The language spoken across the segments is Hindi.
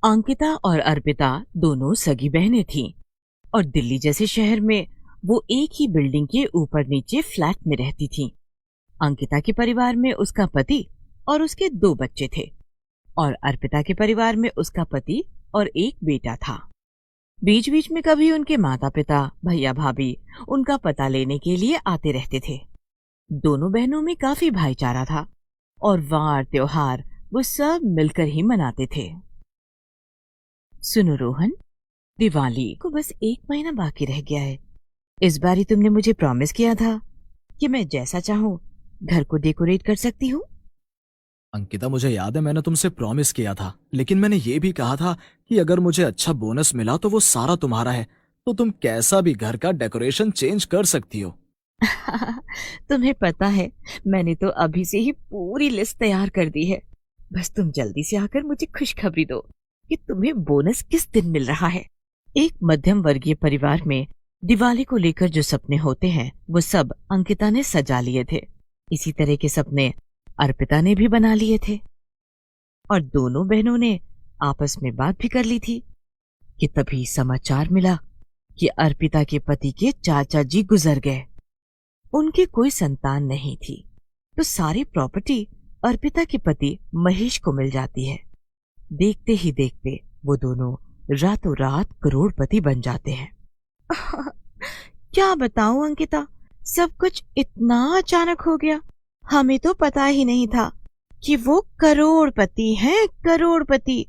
अंकिता और अर्पिता दोनों सगी बहनें थीं और दिल्ली जैसे शहर में वो एक ही बिल्डिंग के ऊपर नीचे फ्लैट में रहती थीं। अंकिता के परिवार में उसका पति और उसके 2 बच्चे थे और अर्पिता के परिवार में उसका पति और एक बेटा था। बीच बीच में कभी उनके माता पिता, भैया भाभी उनका पता लेने के लिए आते रहते थे। दोनों बहनों में काफी भाईचारा था और वार त्योहार वो सब मिलकर ही मनाते थे। सुनो रोहन, दिवाली को बस 1 महीना बाकी रह गया है। इस बार ही तुमने मुझे प्रॉमिस किया था कि मैं जैसा चाहूं घर को डेकोरेट कर सकती हूँ। अंकिता, मुझे याद है मैंने तुमसे प्रॉमिस किया था, लेकिन मैंने ये भी कहा था कि अगर मुझे अच्छा बोनस मिला तो वो सारा तुम्हारा है, तो तुम कैसा भी घर का डेकोरेशन चेंज कर सकती हो। तुम्हें पता है, मैंने तो अभी से ही पूरी लिस्ट तैयार कर दी है। बस तुम जल्दी से आकर मुझे खुशखबरी दो कि तुम्हें बोनस किस दिन मिल रहा है। एक मध्यम वर्गीय परिवार में दिवाली को लेकर जो सपने होते हैं वो सब अंकिता ने सजा लिए थे। इसी तरह के सपने अर्पिता ने भी बना लिए थे और दोनों बहनों ने आपस में बात भी कर ली थी कि तभी समाचार मिला कि अर्पिता के पति के चाचा जी गुजर गए। उनकी कोई संतान नहीं थी, तो सारी प्रॉपर्टी अर्पिता के पति महेश को मिल जाती है। देखते ही देखते वो दोनों रातों रात करोड़पति बन जाते हैं। क्या बताऊं अंकिता, सब कुछ इतना अचानक हो गया। हमें तो पता ही नहीं था कि वो करोड़पति हैं, करोड़पति।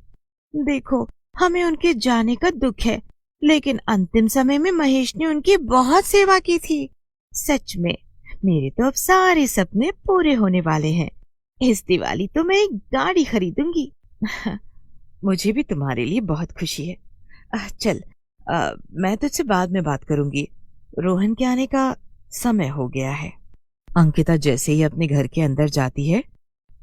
देखो, हमें उनके जाने का दुख है, लेकिन अंतिम समय में महेश ने उनकी बहुत सेवा की थी। सच में मेरे तो अब सारे सपने पूरे होने वाले हैं। इस दिवाली तो मैं एक गाड़ी खरीदूंगी। मुझे भी तुम्हारे लिए बहुत खुशी है। चल, मैं तुझसे बाद में बात करूंगी। रोहन के आने का समय हो गया है। अंकिता जैसे ही अपने घर के अंदर जाती है,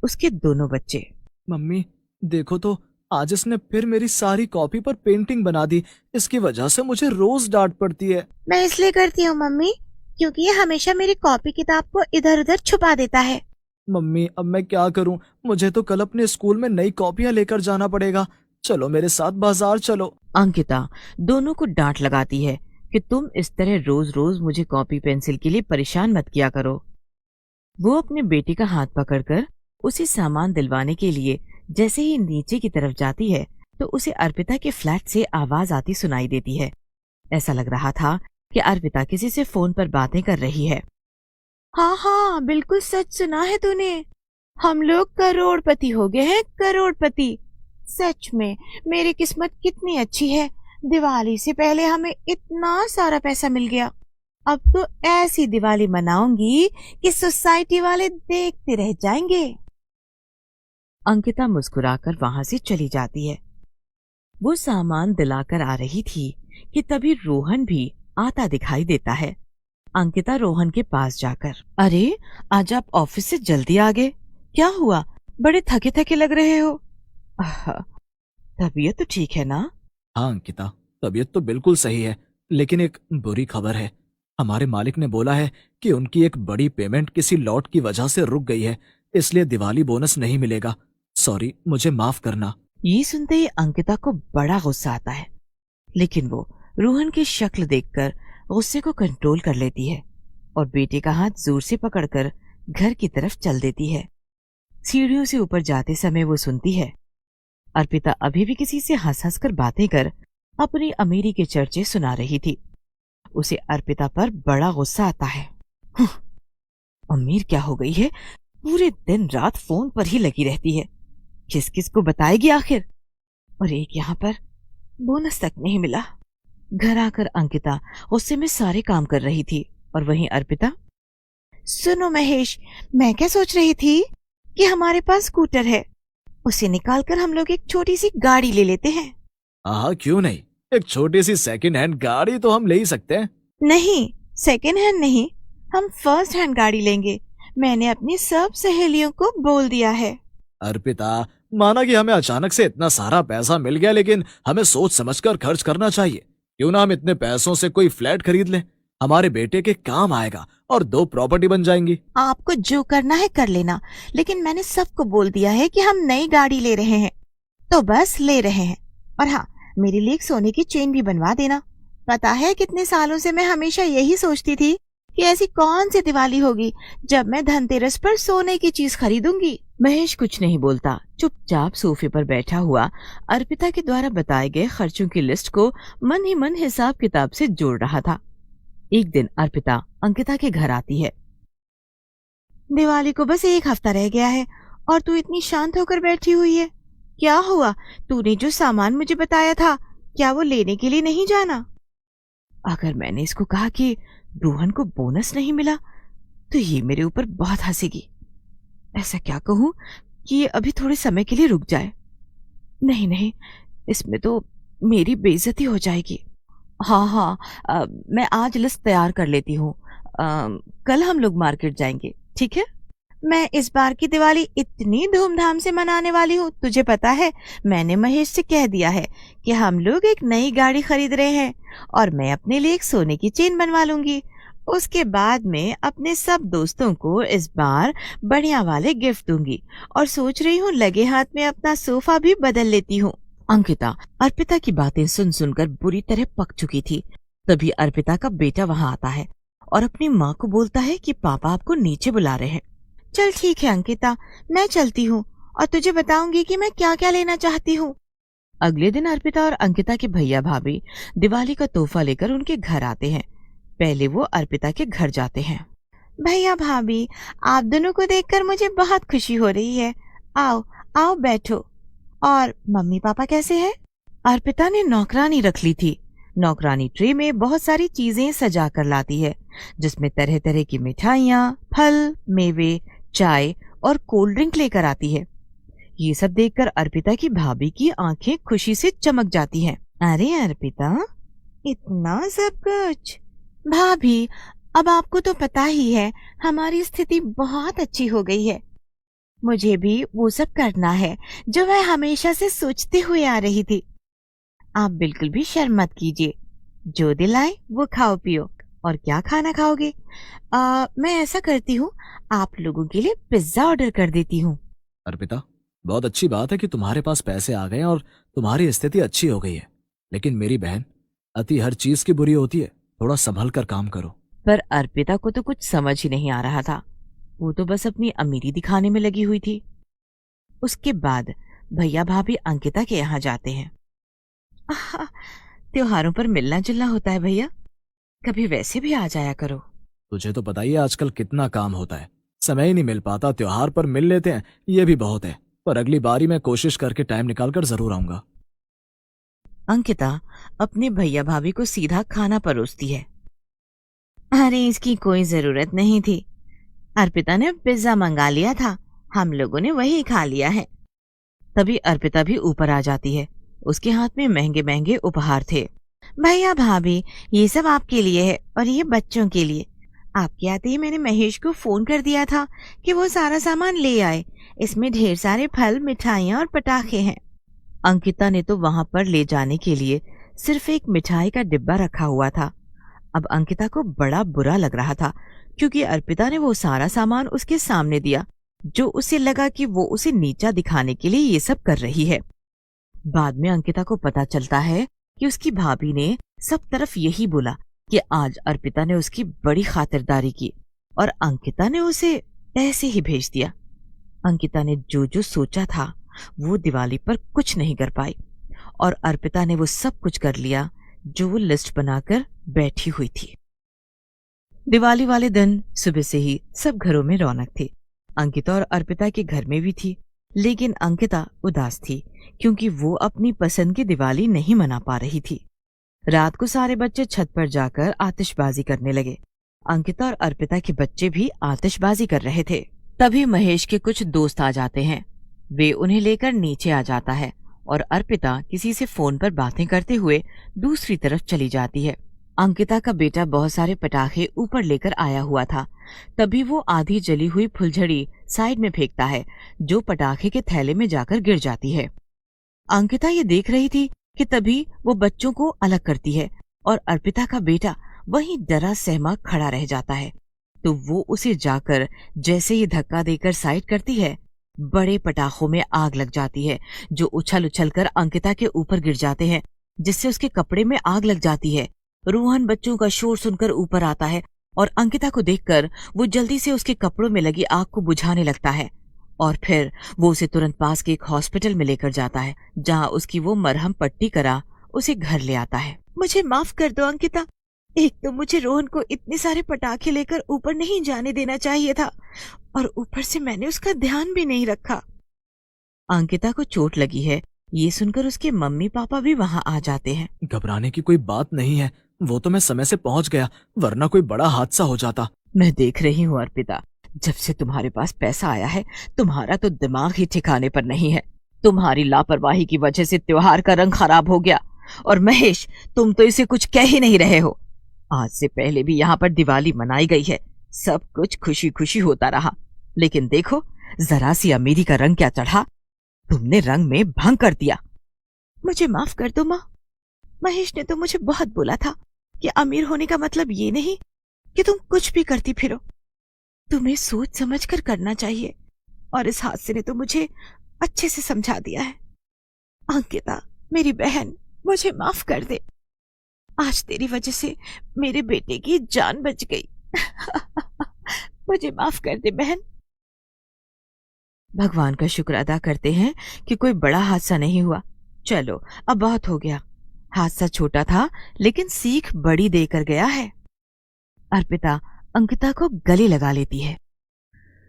उसके दोनों बच्चे, मम्मी देखो तो, आज इसने फिर मेरी सारी कॉपी पर पेंटिंग बना दी। इसकी वजह से मुझे रोज डांट पड़ती है। मैं इसलिए करती हूँ मम्मी, क्योंकि ये हमेशा मेरी कॉपी किताब को इधर उधर छुपा देता है। मम्मी, अब मैं क्या करूं? मुझे तो कल अपने स्कूल में नई कॉपियां लेकर जाना पड़ेगा। चलो मेरे साथ बाजार चलो। अंकिता दोनों को डांट लगाती है कि तुम इस तरह रोज रोज मुझे कॉपी पेंसिल के लिए परेशान मत किया करो। वो अपने बेटे का हाथ पकड़कर उसे सामान दिलवाने के लिए जैसे ही नीचे की तरफ जाती है, तो उसे अर्पिता के फ्लैट से आवाज आती सुनाई देती है। ऐसा लग रहा था कि अर्पिता किसी से फोन पर बातें कर रही है। हाँ हाँ, बिल्कुल सच सुना है तूने। हम लोग करोड़पति हो गए हैं, करोड़पति। सच में मेरी किस्मत कितनी अच्छी है। दिवाली से पहले हमें इतना सारा पैसा मिल गया। अब तो ऐसी दिवाली मनाऊंगी कि सोसाइटी वाले देखते रह जाएंगे। अंकिता मुस्कुराकर वहां से चली जाती है। वो सामान दिलाकर आ रही थी कि तभी रोहन भी आता दिखाई देता है। अंकिता रोहन के पास जाकर, अरे आज आप ऑफिस से जल्दी आ गए, क्या हुआ? बड़े थके थके लग रहे हो। तबीयत तो ठीक है ना? हाँ अंकिता, तबीयत तो बिल्कुल सही है, लेकिन एक बुरी खबर है। हमारे मालिक ने बोला है कि उनकी एक बड़ी पेमेंट किसी लॉट की वजह से रुक गई है, इसलिए दिवाली बोनस नहीं मिलेगा। सॉरी, मुझे माफ करना। ये सुनते ही अंकिता को बड़ा गुस्सा आता है, लेकिन वो रोहन की शक्ल देखकर गुस्से को कंट्रोल कर लेती है और बेटे का हाथ जोर से पकड़कर घर की तरफ चल देती है। सीढ़ियों से ऊपर जाते समय वो सुनती है, अर्पिता अभी भी किसी से हंस हंस कर बातें कर अपनी अमीरी के चर्चे सुना रही थी। उसे अर्पिता पर बड़ा गुस्सा आता है। अमीर क्या हो गई है, पूरे दिन रात फोन पर ही लगी रहती है। किस किस को बताएगी आखिर? और एक यहाँ पर बोनस तक नहीं मिला। घर आकर अंकिता गुस्से में सारे काम कर रही थी और वहीं अर्पिता, सुनो महेश, मैं क्या सोच रही थी कि हमारे पास स्कूटर है, उसे निकालकर हम लोग एक छोटी सी गाड़ी ले लेते हैं। हाँ, क्यों नहीं? एक छोटी सी सेकंड हैंड गाड़ी तो हम ले ही सकते हैं। नहीं, सेकंड हैंड नहीं, हम फर्स्ट हैंड गाड़ी लेंगे। मैंने अपनी सब सहेलियों को बोल दिया है। अर्पिता, माना कि हमें अचानक से इतना सारा पैसा मिल गया, लेकिन हमें सोच समझकर खर्च करना चाहिए। क्यों ना हम इतने पैसों से कोई फ्लैट खरीद लें, हमारे बेटे के काम आएगा और 2 प्रॉपर्टी बन जाएंगी। आपको जो करना है कर लेना, लेकिन मैंने सबको बोल दिया है कि हम नई गाड़ी ले रहे हैं, तो बस ले रहे हैं। और हाँ, मेरे लिए एक सोने की चेन भी बनवा देना। पता है कितने सालों से मैं हमेशा यही सोचती थी कि ऐसी कौन सी दिवाली होगी जब मैं धनतेरस पर सोने की चीज खरीदूंगी। महेश कुछ नहीं बोलता, चुपचाप सोफे पर बैठा हुआ अर्पिता के द्वारा बताए गए खर्चों की लिस्ट को मन ही मन हिसाब किताब से जोड़ रहा था। एक दिन अर्पिता अंकिता के घर आती है। दिवाली को बस एक हफ्ता रह गया है और तू इतनी शांत होकर बैठी हुई है। क्या हुआ? तूने जो सामान मुझे बताया था, क्या वो लेने के लिए नहीं जाना? अगर मैंने इसको कहा कि रोहन को बोनस नहीं मिला तो ये मेरे ऊपर बहुत हंसेगी। ऐसा क्या कहूं कि ये अभी थोड़े समय के लिए रुक जाए। नहीं नहीं, इसमें तो मेरी बेइज्जती हो जाएगी। हाँ, मैं आज लिस्ट तैयार कर लेती हूँ। कल हम लोग मार्केट जाएंगे, ठीक है? मैं इस बार की दिवाली इतनी धूमधाम से मनाने वाली हूँ, तुझे पता है मैंने महेश से कह दिया है कि हम लोग एक नई गाड़ी खरीद रहे हैं और मैं अपने लिए एक सोने की चेन बनवा लूंगी। उसके बाद में अपने सब दोस्तों को इस बार बढ़िया वाले गिफ्ट दूंगी और सोच रही हूँ लगे हाथ में अपना सोफा भी बदल लेती हूँ। अंकिता अर्पिता की बातें सुन सुनकर बुरी तरह पक चुकी थी। तभी अर्पिता का बेटा वहां आता है और अपनी माँ को बोलता है कि पापा आपको नीचे बुला रहे हैं। चल ठीक है अंकिता, मैं चलती हूँ और तुझे बताऊंगी कि मैं क्या क्या लेना चाहती हूँ। अगले दिन अर्पिता और अंकिता के भैया भाभी दिवाली का तोहफा लेकर उनके घर आते हैं। पहले वो अर्पिता के घर जाते हैं। भैया भाभी, आप दोनों को देखकर मुझे बहुत खुशी हो रही है। आओ आओ बैठो। और मम्मी पापा कैसे हैं? अर्पिता ने नौकरानी रख ली थी। नौकरानी ट्रे में बहुत सारी चीजें सजा कर लाती है, जिसमें तरह तरह की मिठाइयाँ, फल, मेवे, चाय और कोल्ड ड्रिंक लेकर आती है। ये सब देखकर अर्पिता की भाभी की आंखें खुशी से चमक जाती हैं। अरे अर्पिता, इतना सब कुछ? भाभी, अब आपको तो पता ही है हमारी स्थिति बहुत अच्छी हो गई है। मुझे भी वो सब करना है जो मैं हमेशा से सोचते हुए आ रही थी। आप बिल्कुल भी शर्म मत कीजिए, जो दिल आए वो खाओ पियो। और क्या खाना खाओगे? मैं ऐसा करती हूँ, आप लोगों के लिए पिज्जा ऑर्डर कर देती हूँ। अर्पिता, बहुत अच्छी बात है कि तुम्हारे पास पैसे आ गए और तुम्हारी स्थिति अच्छी हो गई है, लेकिन मेरी बहन, अति हर चीज की बुरी होती है, थोड़ा संभल कर काम करो। पर अर्पिता को तो कुछ समझ ही नहीं आ रहा था। वो तो बस अपनी अमीरी दिखाने में लगी हुई थी। उसके बाद भैया भाभी अंकिता के यहाँ जाते हैं। त्योहारों पर मिलना जुलना होता है भैया, कभी वैसे भी आ जाया करो। तुझे तो पता ही है आजकल कितना काम होता है, समय ही नहीं मिल पाता। त्योहार पर मिल लेते हैं, ये भी बहुत है, पर अगली बारी मैं कोशिश करके टाइम निकालकर जरूर आऊंगा। अंकिता अपने भैया भाभी को सीधा खाना परोसती है। अरे इसकी कोई जरूरत नहीं थी, अर्पिता ने पिज्जा मंगा लिया था, हम लोगों ने वही खा लिया है। तभी अर्पिता भी ऊपर आ जाती है। उसके हाथ में महंगे महंगे उपहार थे। भैया भाभी, ये सब आपके लिए है और ये बच्चों के लिए। आपके आते ही मैंने महेश को फोन कर दिया था कि वो सारा सामान ले आए। इसमें ढेर सारे फल, मिठाइयाँ और पटाखे हैं। अंकिता ने तो वहां पर ले जाने के लिए सिर्फ एक मिठाई का डिब्बा रखा हुआ था। अब अंकिता को बड़ा बुरा लग रहा था, क्योंकि अर्पिता ने वो सारा सामान उसके सामने दिया, जो उसे लगा कि वो उसे नीचा दिखाने के लिए ये सब कर रही है। बाद में अंकिता को पता चलता है कि उसकी भाभी ने सब तरफ यही बोला कि आज अर्पिता ने उसकी बड़ी खातिरदारी की और अंकिता ने उसे ऐसे ही भेज दिया। अंकिता ने जो जो सोचा था वो दिवाली पर कुछ नहीं कर पाई और अर्पिता ने वो सब कुछ कर लिया जो वो लिस्ट बनाकर बैठी हुई थी। दिवाली वाले दिन सुबह से ही सब घरों में रौनक थी। अंकिता और अर्पिता के घर में भी थी, लेकिन अंकिता उदास थी क्योंकि वो अपनी पसंद की दिवाली नहीं मना पा रही थी। रात को सारे बच्चे छत पर जाकर आतिशबाजी करने लगे। अंकिता और अर्पिता के बच्चे भी आतिशबाजी कर रहे थे। तभी महेश के कुछ दोस्त आ जाते हैं। वे उन्हें लेकर नीचे आ जाता है और अर्पिता किसी से फोन पर बातें करते हुए दूसरी तरफ चली जाती है। अंकिता का बेटा बहुत सारे पटाखे ऊपर लेकर आया हुआ था। तभी वो आधी जली हुई फुलझड़ी साइड में फेंकता है, जो पटाखे के थैले में जाकर गिर जाती है। अंकिता ये देख रही थी कि तभी वो बच्चों को अलग करती है और अर्पिता का बेटा वहीं डरा सहमा खड़ा रह जाता है। तो वो उसे जाकर जैसे ही धक्का देकर साइड करती है, बड़े पटाखों में आग लग जाती है जो उछल उछल कर अंकिता के ऊपर गिर जाते हैं, जिससे उसके कपड़े में आग लग जाती है। रोहन बच्चों का शोर सुनकर ऊपर आता है और अंकिता को देखकर वो जल्दी से उसके कपड़ों में लगी आग को बुझाने लगता है और फिर वो उसे तुरंत पास के एक हॉस्पिटल में लेकर जाता है, जहां उसकी वो मरहम पट्टी करा उसे घर ले आता है। मुझे माफ कर दो अंकिता, एक तो मुझे रोहन को इतने सारे पटाखे लेकर ऊपर नहीं जाने देना चाहिए था और ऊपर से मैंने उसका ध्यान भी नहीं रखा। अंकिता को चोट लगी है, ये सुनकर उसके मम्मी पापा भी वहां आ जाते हैं। घबराने की कोई बात नहीं है, वो तो मैं समय से पहुंच गया, वरना कोई बड़ा हादसा हो जाता। मैं देख रही हूँ अर्पिता, जब से तुम्हारे पास पैसा आया है तुम्हारा तो दिमाग ही ठिकाने पर नहीं है। तुम्हारी लापरवाही की वजह से त्योहार का रंग खराब हो गया। और महेश, तुम तो इसे कुछ कह ही नहीं रहे हो। आज से पहले भी यहाँ पर दिवाली मनाई गई है, सब कुछ खुशी खुशी होता रहा, लेकिन देखो जरा सी अमीरी का रंग क्या चढ़ा, तुमने रंग में भंग कर दिया। मुझे माफ कर दो माँ, महेश ने तो मुझे बहुत बोला था कि अमीर होने का मतलब ये नहीं कि तुम कुछ भी करती फिरो, तुम्हें सोच समझ कर करना चाहिए, और इस हादसे ने तो मुझे अच्छे से समझा दिया है। अंकिता मेरी बहन, मुझे माफ कर दे, आज तेरी वजह से मेरे बेटे की जान बच गई। मुझे माफ कर दे बहन। भगवान का शुक्र अदा करते हैं कि कोई बड़ा हादसा नहीं हुआ। चलो अब बहुत हो गया, हादसा छोटा था लेकिन सीख बड़ी देकर गया है। अर्पिता अंकिता को गले लगा लेती है।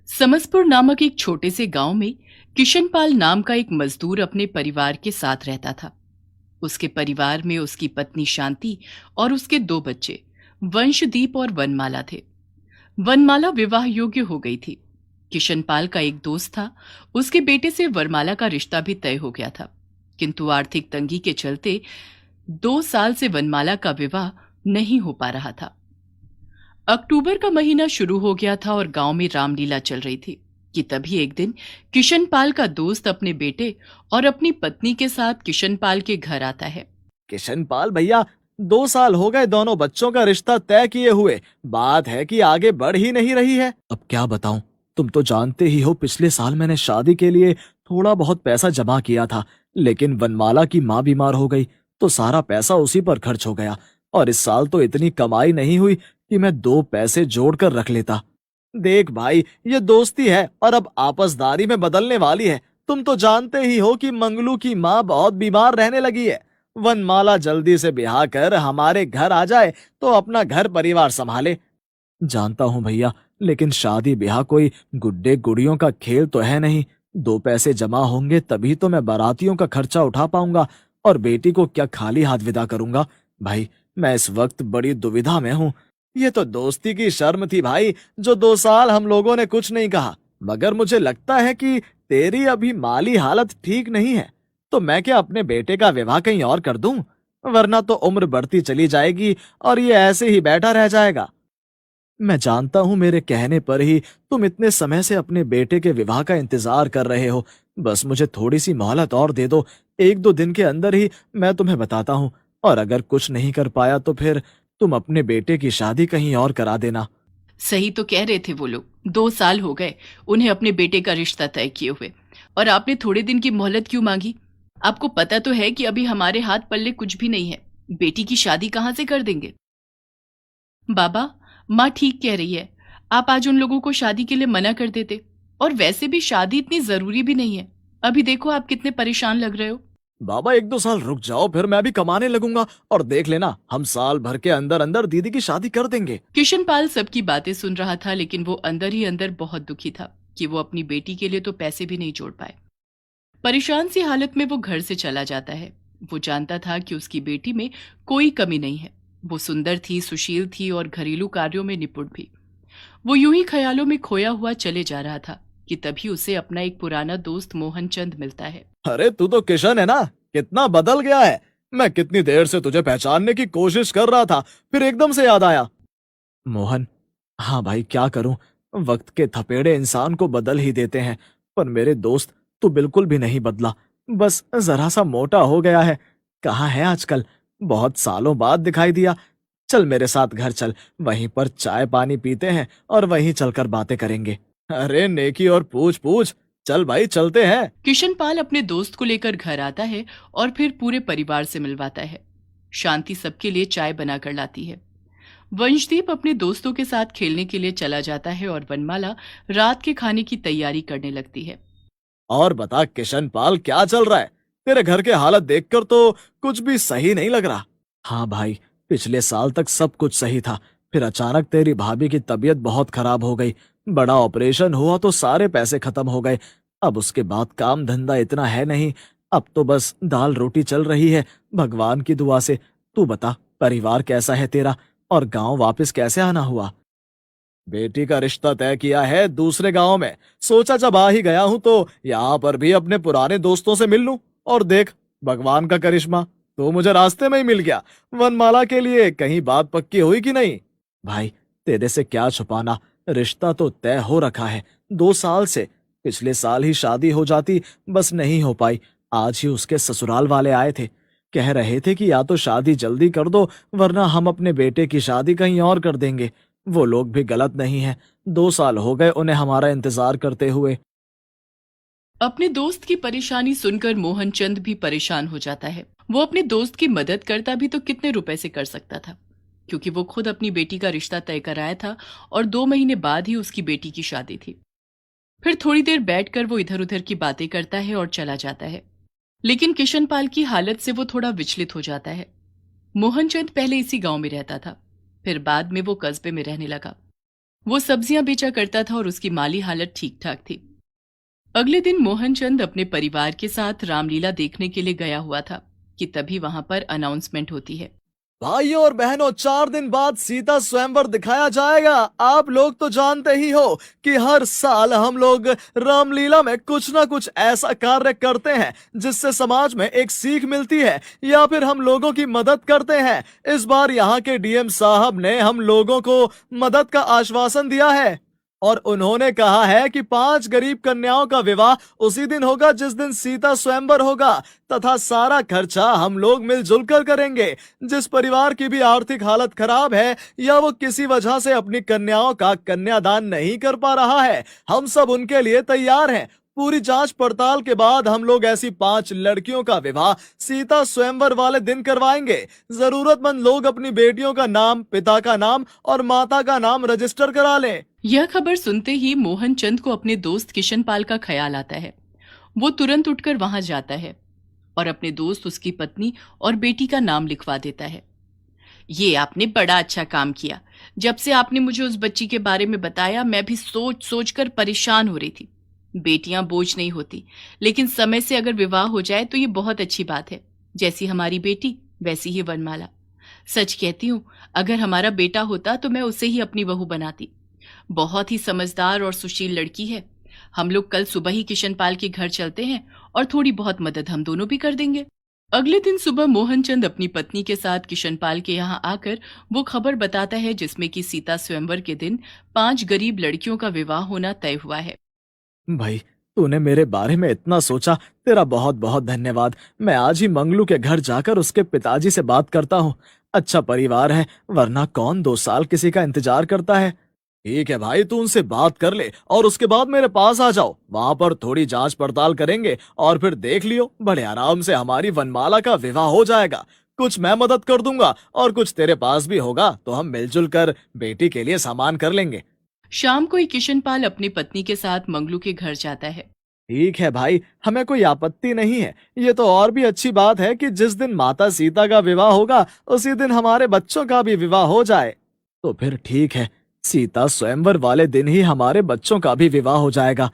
समसपुर नामक एक छोटे से गांव में किशनपाल नाम का एक मजदूर अपने परिवार के साथ रहता था। उसके परिवार में उसकी पत्नी शांति और उसके 2 बच्चे वंशदीप और वनमाला थे। वनमाला विवाह योग्य हो गई थी। किशनपाल का एक दोस्त था, उसके बेटे से वरमाला का रिश्ता भी तय हो गया था, किंतु आर्थिक तंगी के चलते 2 साल से वनमाला का विवाह नहीं हो पा रहा था। अक्टूबर का महीना शुरू हो गया था और गांव में रामलीला चल रही थी कि तभी एक दिन किशनपाल का दोस्त अपने बेटे और अपनी पत्नी के साथ किशनपाल के घर आता है। किशनपाल भैया, 2 साल हो गए दोनों बच्चों का रिश्ता तय किए हुए, बात है कि आगे बढ़ ही नहीं रही है। अब क्या बताऊं, तुम तो जानते ही हो पिछले साल मैंने शादी के लिए थोड़ा बहुत पैसा जमा किया था, लेकिन वनमाला की माँ बीमार हो गई तो सारा पैसा उसी पर खर्च हो गया, और इस साल तो इतनी कमाई नहीं हुई कि मैं 2 पैसे जोड़ कर रख लेता। देख भाई, ये दोस्ती है और अब आपसदारी में बदलने वाली है। तुम तो जानते ही हो कि मंगलू की माँ बहुत बीमार रहने लगी है। वनमाला जल्दी से ब्याह कर हमारे घर आ जाए तो अपना घर परिवार संभाले। जानता हूँ भैया, लेकिन शादी ब्याह कोई गुड्डे गुड़ियों का खेल तो है नहीं। 2 पैसे जमा होंगे तभी तो मैं बारातियों का खर्चा उठा पाऊंगा, और बेटी को क्या खाली हाथ विदा करूंगा। भाई, मैं इस वक्त बड़ी दुविधा में हूँ। ये तो दोस्ती की शर्म थी भाई, जो 2 साल हम लोगों ने कुछ नहीं कहा, मगर मुझे लगता है कि तेरी अभी माली हालत ठीक नहीं है, तो मैं क्या अपने बेटे का विवाह कहीं और कर दूं, वरना तो उम्र बढ़ती चली जाएगी और ये ऐसे ही बैठा रह जाएगा। मैं जानता हूँ मेरे कहने पर ही तुम इतने समय से अपने बेटे के विवाह का इंतजार कर रहे हो, बस मुझे थोड़ी सी मोहलत और दे दो। 1-2 दिन के अंदर ही मैं तुम्हें बताता हूँ, और अगर कुछ नहीं कर पाया तो फिर तुम अपने बेटे की शादी कहीं और करा देना। सही तो कह रहे थे वो लोग, 2 साल हो गए उन्हें अपने बेटे का रिश्ता तय किए हुए, और आपने थोड़े दिन की मोहलत क्यों मांगी? आपको पता तो है कि अभी हमारे हाथ पल्ले कुछ भी नहीं है, बेटी की शादी कहां से कर देंगे? बाबा, माँ ठीक कह रही है, आप आज उन लोगों को शादी के लिए मना कर देते, और वैसे भी शादी इतनी जरूरी भी नहीं है। अभी देखो आप कितने परेशान लग रहे हो। बाबा, 1-2 साल रुक जाओ, फिर मैं भी कमाने लगूंगा, और देख लेना हम साल भर के अंदर अंदर दीदी की शादी कर देंगे। किशनपाल सबकी बातें सुन रहा था, लेकिन वो अंदर ही अंदर बहुत दुखी था कि वो अपनी बेटी के लिए तो पैसे भी नहीं जोड़ पाए। परेशान सी हालत में वो घर से चला जाता है। वो जानता था कि उसकी बेटी में कोई कमी नहीं है, वो सुंदर थी, सुशील थी और घरेलू कार्यों में निपुण भी। वो यूं ही ख्यालों में खोया हुआ चले जा रहा था कि तभी उसे अपना एक पुराना दोस्त मोहन चंद मिलता है। अरे तू तो किशन है ना, कितना बदल गया है। मैं कितनी देर से तुझे पहचानने की कोशिश कर रहा था, फिर एकदम से याद आया। मोहन, हाँ भाई, क्या करूं, वक्त के थपेड़े इंसान को बदल ही देते हैं, पर मेरे दोस्त तू बिल्कुल भी नहीं बदला, बस जरा सा मोटा हो गया है। कहाँ है आजकल, बहुत सालों बाद दिखाई दिया। चल मेरे साथ घर चल, वहीं पर चाय पानी पीते हैं और वहीं चलकर बातें करेंगे। अरे नेकी और पूछ पूछ, चल भाई चलते हैं। किशनपाल अपने दोस्त को लेकर घर आता है और फिर पूरे परिवार से मिलवाता है। शांति सबके लिए चाय बनाकर लाती है। वंशदीप अपने दोस्तों के साथ खेलने के लिए चला जाता है और वनमाला रात के खाने की तैयारी करने लगती है। और बता किशनपाल, क्या चल रहा है? तेरे घर के हालत देखकर तो कुछ भी सही नहीं लग रहा। हाँ भाई, पिछले साल तक सब कुछ सही था, फिर अचानक तेरी भाभी की तबीयत बहुत खराब हो गई। बड़ा ऑपरेशन हुआ तो सारे पैसे खत्म हो गए। अब उसके बाद काम धंधा इतना है नहीं। अब तो बस दाल रोटी चल रही है, भगवान की दुआ से। तू बता, परिवार कैसा है तेरा, और गांव वापस कैसे आना हुआ? बेटी का रिश्ता तय किया है दूसरे गांव में। सोचा जब आ ही गया हूं तो यहाँ पर भी अपने पुराने दोस्तों से मिल लूं। और देख, भगवान का करिश्मा, तो मुझे रास्ते में ही मिल गया। वनमाला के लिए कहीं बात पक्की हुई कि नहीं? भाई, तेरे से क्या छुपाना, रिश्ता तो तय हो रखा है 2 साल से। पिछले साल ही शादी हो जाती, बस नहीं हो पाई। आज ही उसके ससुराल वाले आए थे, कह रहे थे कि या तो शादी जल्दी कर दो, वरना हम अपने बेटे की शादी कहीं और कर देंगे। वो लोग भी गलत नहीं है, 2 साल हो गए उन्हें हमारा इंतजार करते हुए। अपने दोस्त की परेशानी सुनकर मोहनचंद भी परेशान हो जाता है। वो अपने दोस्त की मदद करता भी तो कितने रुपए से कर सकता था, क्योंकि वो खुद अपनी बेटी का रिश्ता तय कराया था और 2 महीने बाद ही उसकी बेटी की शादी थी। फिर थोड़ी देर बैठकर वो इधर उधर की बातें करता है और चला जाता है। लेकिन किशनपाल की हालत से वो थोड़ा विचलित हो जाता है। मोहनचंद पहले इसी गांव में रहता था, फिर बाद में वो कस्बे में रहने लगा। वो सब्जियां बेचा करता था और उसकी माली हालत ठीक ठाक थी। अगले दिन मोहनचंद अपने परिवार के साथ रामलीला देखने के लिए गया हुआ था कि तभी वहां पर अनाउंसमेंट होती है। भाइयों और बहनों, 4 दिन बाद सीता स्वयंवर दिखाया जाएगा। आप लोग तो जानते ही हो कि हर साल हम लोग रामलीला में कुछ ना कुछ ऐसा कार्य करते हैं जिससे समाज में एक सीख मिलती है या फिर हम लोगों की मदद करते हैं। इस बार यहाँ के डीएम साहब ने हम लोगों को मदद का आश्वासन दिया है और उन्होंने कहा है कि 5 गरीब कन्याओं का विवाह उसी दिन होगा जिस दिन सीता स्वयंवर होगा, तथा सारा खर्चा हम लोग मिलजुल कर करेंगे। जिस परिवार की भी आर्थिक हालत खराब है या वो किसी वजह से अपनी कन्याओं का कन्यादान नहीं कर पा रहा है, हम सब उनके लिए तैयार हैं। पूरी जांच पड़ताल के बाद हम लोग ऐसी 5 लड़कियों का विवाह सीता स्वयंवर वाले दिन करवाएंगे। जरूरतमंद लोग अपनी बेटियों का नाम, पिता का नाम और माता का नाम रजिस्टर करा लें। यह खबर सुनते ही मोहनचंद को अपने दोस्त किशनपाल का ख्याल आता है। वो तुरंत उठकर वहां जाता है और अपने दोस्त, उसकी पत्नी और बेटी का नाम लिखवा देता है। ये आपने बड़ा अच्छा काम किया। जब से आपने मुझे उस बच्ची के बारे में बताया, मैं भी सोच सोच कर परेशान हो रही थी। बेटियां बोझ नहीं होती, लेकिन समय से अगर विवाह हो जाए तो ये बहुत अच्छी बात है। जैसी हमारी बेटी वैसी ही वनमाला। सच कहती हूँ, अगर हमारा बेटा होता तो मैं उसे ही अपनी बहू बनाती। बहुत ही समझदार और सुशील लड़की है। हम लोग कल सुबह ही किशनपाल के घर चलते हैं और थोड़ी बहुत मदद हम दोनों भी कर देंगे। अगले दिन सुबह मोहनचंद अपनी पत्नी के साथ किशनपाल के यहाँ आकर वो खबर बताता है जिसमें कि सीता स्वयंवर के दिन 5 गरीब लड़कियों का विवाह होना तय हुआ है। भाई, तूने मेरे बारे में इतना सोचा, तेरा बहुत बहुत धन्यवाद। मैं आज ही मंगलू के घर जाकर उसके पिताजी से बात करता हूँ। अच्छा परिवार है, वरना कौन 2 साल किसी का इंतजार करता है। ठीक है भाई, तू उनसे बात कर ले और उसके बाद मेरे पास आ जाओ। वहां पर थोड़ी जांच पड़ताल करेंगे और फिर देख लियो, बड़े आराम से हमारी वनमाला का विवाह हो जाएगा। कुछ मैं मदद कर दूंगा और कुछ तेरे पास भी होगा, तो हम मिलजुल कर बेटी के लिए सामान कर लेंगे। शाम को ही किशनपाल अपनी पत्नी के साथ मंगलू के घर जाता है। ठीक है भाई, हमें कोई आपत्ति नहीं है। ये तो और भी अच्छी बात है कि जिस दिन माता सीता का विवाह होगा उसी दिन हमारे बच्चों का भी विवाह हो जाए। तो फिर ठीक है, सीता स्वयंवर वाले दिन ही हमारे बच्चों का भी विवाह हो जाएगा।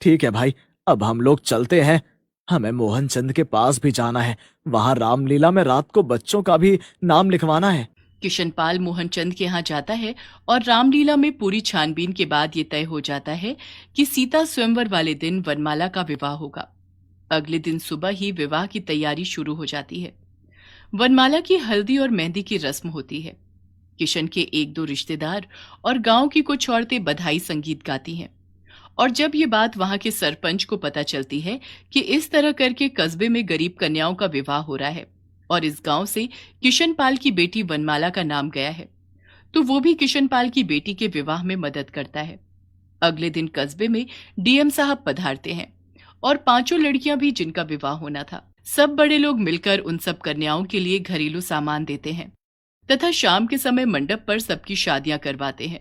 ठीक है भाई, अब हम लोग चलते हैं। हमें मोहनचंद के पास भी जाना है, वहां रामलीला में रात को बच्चों का भी नाम लिखवाना है। किशनपाल मोहनचंद के यहाँ जाता है और रामलीला में पूरी छानबीन के बाद ये तय हो जाता है कि सीता स्वयंवर वाले दिन वनमाला का विवाह होगा। अगले दिन सुबह ही विवाह की तैयारी शुरू हो जाती है। वनमाला की हल्दी और मेहंदी की रस्म होती है। किशन के 1-2 रिश्तेदार और गांव की कुछ औरतें बधाई संगीत गाती हैं। और जब ये बात वहां के सरपंच को पता चलती है कि इस तरह करके कस्बे में गरीब कन्याओं का विवाह हो रहा है और इस गांव से किशनपाल की बेटी वनमाला का नाम गया है, तो वो भी किशनपाल की बेटी के विवाह में मदद करता है। अगले दिन कस्बे में डीएम साहब पधारते हैं और 5 लड़कियां भी जिनका विवाह होना था। सब बड़े लोग मिलकर उन सब कन्याओं के लिए घरेलू सामान देते हैं तथा शाम के समय मंडप पर सबकी शादियां करवाते हैं।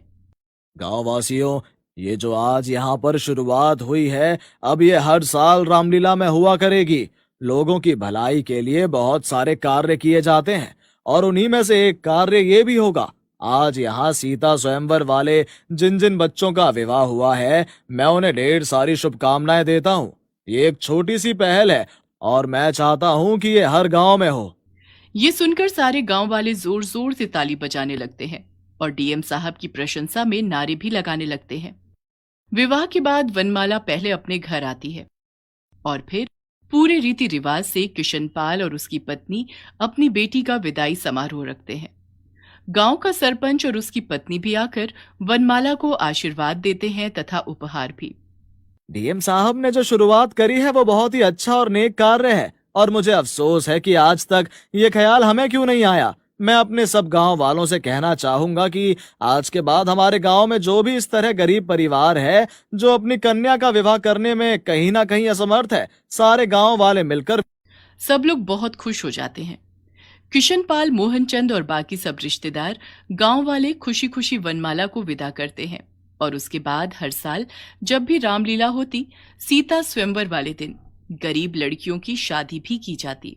गांव वासियों, ये जो आज यहाँ पर शुरुआत हुई है, अब ये हर साल रामलीला में हुआ करेगी। लोगों की भलाई के लिए बहुत सारे कार्य किए जाते हैं और उन्हीं में से एक कार्य ये भी होगा। आज यहाँ सीता स्वयंवर वाले जिन जिन बच्चों का विवाह हुआ है, मैं उन्हें ढेर सारी शुभकामनाएं देता हूँ। ये एक छोटी सी पहल है और मैं चाहता हूँ कि ये हर गांव में हो। ये सुनकर सारे गांव वाले जोर जोर से ताली बजाने लगते हैं और डीएम साहब की प्रशंसा में नारे भी लगाने लगते हैं। विवाह के बाद वनमाला पहले अपने घर आती है और फिर पूरे रीति रिवाज से किशनपाल और उसकी पत्नी अपनी बेटी का विदाई समारोह रखते हैं। गांव का सरपंच और उसकी पत्नी भी आकर वनमाला को आशीर्वाद देते हैं तथा उपहार भी। डीएम साहब ने जो शुरुआत करी है वो बहुत ही अच्छा और नेक कार्य है और मुझे अफसोस है कि आज तक ये ख्याल हमें क्यों नहीं आया। मैं अपने सब गांव वालों से कहना चाहूंगा कि आज के बाद हमारे गांव में जो भी इस तरह गरीब परिवार है जो अपनी कन्या का विवाह करने में कहीं ना कहीं असमर्थ है, सारे गांव वाले मिलकर। सब लोग बहुत खुश हो जाते हैं। किशनपाल, मोहनचंद और बाकी सब रिश्तेदार, गांव वाले खुशी खुशी वनमाला को विदा करते हैं और उसके बाद हर साल जब भी रामलीला होती, सीता स्वयंवर वाले दिन गरीब लड़कियों की शादी भी की जाती।